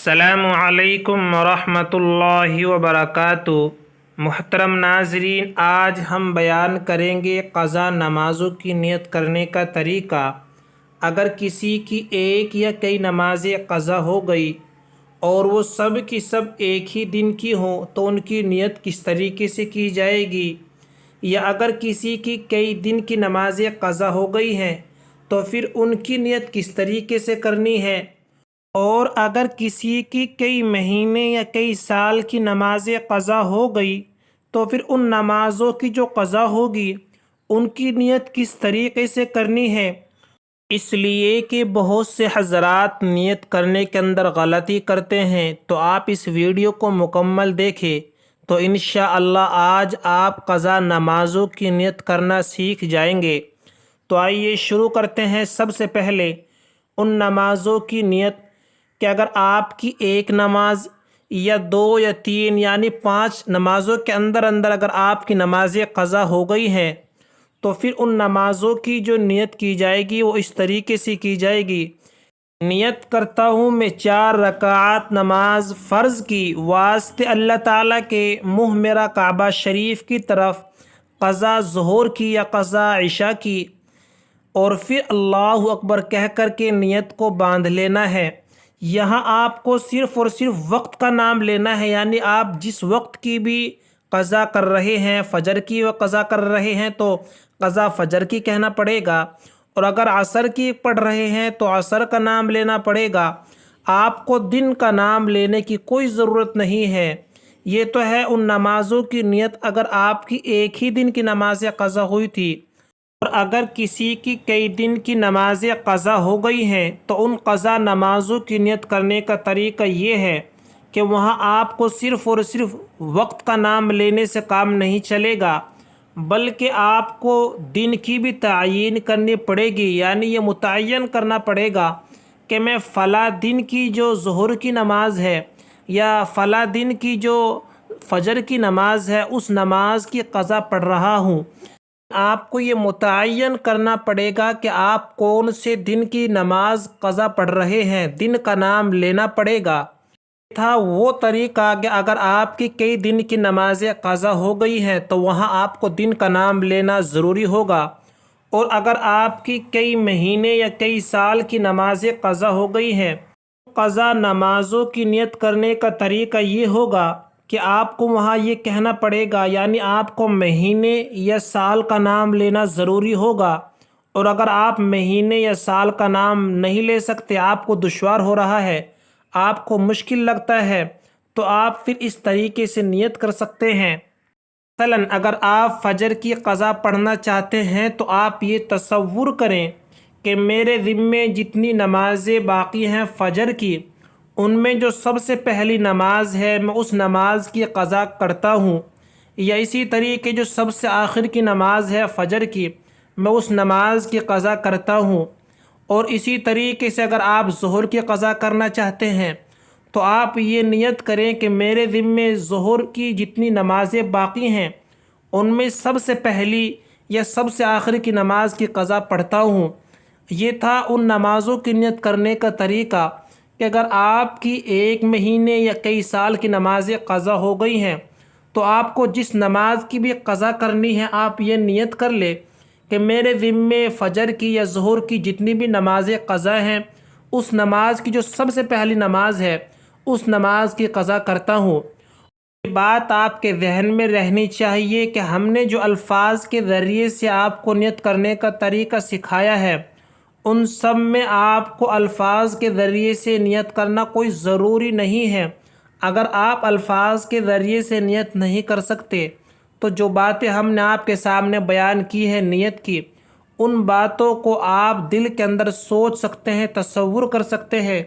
السلام علیکم ورحمۃ اللہ وبرکاتہ۔ محترم ناظرین، آج ہم بیان کریں گے قضا نمازوں کی نیت کرنے کا طریقہ۔ اگر کسی کی ایک یا کئی نمازیں قضا ہو گئی اور وہ سب کی سب ایک ہی دن کی ہوں تو ان کی نیت کس طریقے سے کی جائے گی؟ یا اگر کسی کی کئی دن کی نمازیں قضا ہو گئی ہیں تو پھر ان کی نیت کس طریقے سے کرنی ہے؟ اور اگر کسی کی کئی مہینے یا کئی سال کی نمازیں قضا ہو گئی تو پھر ان نمازوں کی جو قضا ہوگی ان کی نیت کس طریقے سے کرنی ہے؟ اس لیے کہ بہت سے حضرات نیت کرنے کے اندر غلطی کرتے ہیں، تو آپ اس ویڈیو کو مکمل دیکھیں تو انشاءاللہ آج آپ قضا نمازوں کی نیت کرنا سیکھ جائیں گے۔ تو آئیے شروع کرتے ہیں۔ سب سے پہلے ان نمازوں کی نیت کہ اگر آپ کی ایک نماز یا دو یا تین یعنی 5 نمازوں کے اندر اگر آپ کی نمازیں قضا ہو گئی ہیں تو پھر ان نمازوں کی جو نیت کی جائے گی وہ اس طریقے سے کی جائے گی: نیت کرتا ہوں میں 4 رکعات نماز فرض کی واسطے اللہ تعالیٰ کے منہ میرا کعبہ شریف کی طرف، قضا ظہر کی یا قضا عشاء کی، اور پھر اللہ اکبر کہہ کر کے نیت کو باندھ لینا ہے۔ یہاں آپ کو صرف اور صرف وقت کا نام لینا ہے، یعنی آپ جس وقت کی بھی قضا کر رہے ہیں، فجر کی وہ قضا کر رہے ہیں تو قضا فجر کی کہنا پڑے گا، اور اگر عصر کی پڑھ رہے ہیں تو عصر کا نام لینا پڑے گا۔ آپ کو دن کا نام لینے کی کوئی ضرورت نہیں ہے۔ یہ تو ہے ان نمازوں کی نیت اگر آپ کی ایک ہی دن کی نمازیں قضا ہوئی تھی، اور اگر کسی کی کئی دن کی نمازیں قضا ہو گئی ہیں تو ان قضا نمازوں کی نیت کرنے کا طریقہ یہ ہے کہ وہاں آپ کو صرف اور صرف وقت کا نام لینے سے کام نہیں چلے گا، بلکہ آپ کو دن کی بھی تعیین کرنی پڑے گی، یعنی یہ متعین کرنا پڑے گا کہ میں فلاں دن کی جو ظہر کی نماز ہے یا فلاں دن کی جو فجر کی نماز ہے اس نماز کی قضا پڑھ رہا ہوں۔ آپ کو یہ متعین کرنا پڑے گا کہ آپ کون سے دن کی نماز قضا پڑھ رہے ہیں، دن کا نام لینا پڑے گا۔ تھا وہ طریقہ کہ اگر آپ کی کئی دن کی نمازیں قضا ہو گئی ہیں تو وہاں آپ کو دن کا نام لینا ضروری ہوگا، اور اگر آپ کی کئی مہینے یا کئی سال کی نمازیں قضا ہو گئی ہیں، قضا نمازوں کی نیت کرنے کا طریقہ یہ ہوگا کہ آپ کو وہاں یہ کہنا پڑے گا، یعنی آپ کو مہینے یا سال کا نام لینا ضروری ہوگا، اور اگر آپ مہینے یا سال کا نام نہیں لے سکتے، آپ کو دشوار ہو رہا ہے، آپ کو مشکل لگتا ہے، تو آپ پھر اس طریقے سے نیت کر سکتے ہیں۔ مثلاً اگر آپ فجر کی قضا پڑھنا چاہتے ہیں تو آپ یہ تصور کریں کہ میرے ذمے جتنی نمازیں باقی ہیں فجر کی، ان میں جو سب سے پہلی نماز ہے میں اس نماز کی قضا کرتا ہوں، یا اسی طریقے جو سب سے آخر کی نماز ہے فجر کی میں اس نماز کی قضا کرتا ہوں، اور اسی طریقے سے اگر آپ ظہر کی قضا کرنا چاہتے ہیں تو آپ یہ نیت کریں کہ میرے ذمے ظہر کی جتنی نمازیں باقی ہیں ان میں سب سے پہلی یا سب سے آخر کی نماز کی قضا پڑھتا ہوں۔ یہ تھا ان نمازوں کی نیت کرنے کا طریقہ کہ اگر آپ کی ایک مہینے یا کئی سال کی نمازیں قضا ہو گئی ہیں تو آپ کو جس نماز کی بھی قضا کرنی ہے آپ یہ نیت کر لیں کہ میرے ذمے فجر کی یا ظہر کی جتنی بھی نمازیں قضا ہیں اس نماز کی جو سب سے پہلی نماز ہے اس نماز کی قضا کرتا ہوں۔ یہ بات آپ کے ذہن میں رہنی چاہیے کہ ہم نے جو الفاظ کے ذریعے سے آپ کو نیت کرنے کا طریقہ سکھایا ہے ان سب میں آپ کو الفاظ کے ذریعے سے نیت کرنا کوئی ضروری نہیں ہے۔ اگر آپ الفاظ کے ذریعے سے نیت نہیں کر سکتے تو جو باتیں ہم نے آپ کے سامنے بیان کی ہیں نیت کی، ان باتوں کو آپ دل کے اندر سوچ سکتے ہیں، تصور کر سکتے ہیں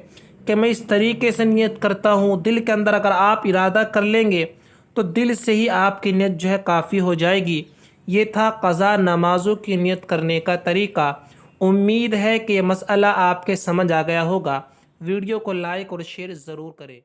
کہ میں اس طریقے سے نیت کرتا ہوں۔ دل کے اندر اگر آپ ارادہ کر لیں گے تو دل سے ہی آپ کی نیت جو ہے کافی ہو جائے گی۔ یہ تھا قضا نمازوں کی نیت کرنے کا طریقہ۔ امید ہے کہ یہ مسئلہ آپ کے سمجھ آ گیا ہوگا۔ ویڈیو کو لائک اور شیئر ضرور کریں۔